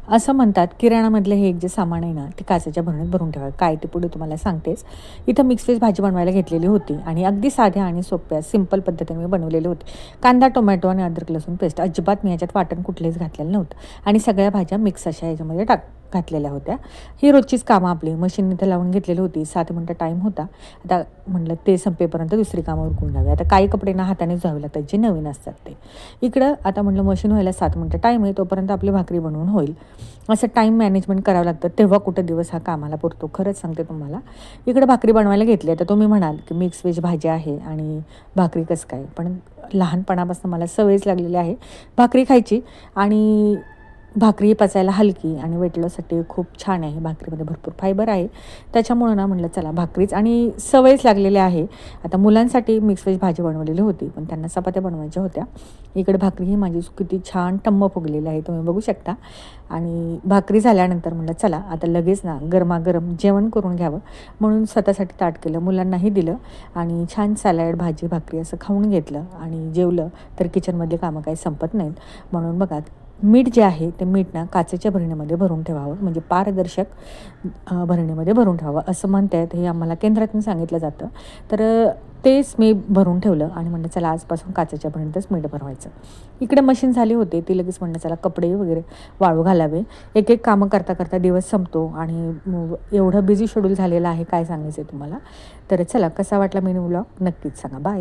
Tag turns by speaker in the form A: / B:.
A: असं म्हणतात किराणामधलं हे एक जे सामान आहे ना, ते काचेच्या भरणीत भरून ठेवा. काय ते पुढे तुम्हाला सांगतेच. इथं मिक्स व्हेज भाजी बनवायला घेतलेली होती आणि अगदी साध्या आणि सोप्या सिंपल पद्धतीने मी बनवलेली होती. कांदा, टोमॅटो आणि अद्रक लसूण पेस्ट अजिबात मी याच्यात वाटण कुठलेच घातलेलं नव्हतं आणि सगळ्या भाज्या मिक्स अशा याच्यामध्ये घातलेल्या होत्या. ही रोजचीच कामं आपली मशीन इथं लावून घेतलेली होती. 7 मिनिटं टाईम होता. आता म्हटलं ते संपेपर्यंत दुसरी कामं उरकून घ्यावी. आता काही कपडे ना हातानेच धुवावे लागतात, जे नवीन असतात ते. इकडं आता म्हटलं मशीन व्हायला 7 मिनिटं टाईम आहे, तोपर्यंत आपली भाकरी बनवून होईल. असं टाईम मॅनेजमेंट करावं लागतं, तेव्हा कुठं दिवस हा कामाला पुरतो. खरंच सांगते तुम्हाला. इकडं भाकरी बनवायला घेतली. आता तुम्ही म्हणाल, की मिक्स व्हेज भाजी आहे आणि भाकरी कसं काय? पण लहानपणापासून मला सवयच लागलेली आहे भाकरी खायची आणि भाकरी पचायला हलकी आणि वेट लॉससाठी खूप छान आहे. भाकरीमध्ये भरपूर फायबर आहे. त्याच्यामुळं ना म्हटलं चला भाकरीच आणि सवयच लागलेली आहे. आता मुलांसाठी मिक्स व्हेज भाजी बनवलेली होती, पण त्यांना चपात्या बनवायच्या होत्या. इकडे भाकरी ही माझी किती छान टम्म फुगलेली आहे, तुम्ही बघू शकता. आणि भाकरी झाल्यानंतर म्हटलं चला आता लगेच ना गरमागरम जेवण करून घ्यावं, म्हणून स्वतःसाठी ताट केलं, मुलांनाही दिलं आणि छान सॅलड, भाजी, भाकरी असं खाऊन घेतलं आणि जेवलं. तर किचनमधली कामं काही संपत नाहीत. म्हणून बघा मीठ जे आहे ते मीठ ना काचेच्या भरणीमध्ये भरून ठेवावं, म्हणजे पारदर्शक भरणीमध्ये भरून ठेवावं असं म्हणतात. हे आम्हाला केंद्रातून सांगितलं जातं. तर तेच मी भरून ठेवलं आणि म्हटलं चला आजपासून काचेच्या भरणीतच मीठ भरवायचं. इकडे मशीन झाली होती, ती लगेच म्हटलं चला कपडे वगैरे वाळू घालावे. एक एक कामं करता करता दिवस संपतो आणि एवढं बिझी शेड्यूल झालेलं आहे, काय सांगायचं आहे तुम्हाला. तर चला कसा वाटला मिनी व्लॉग नक्कीच सांगा. बाय.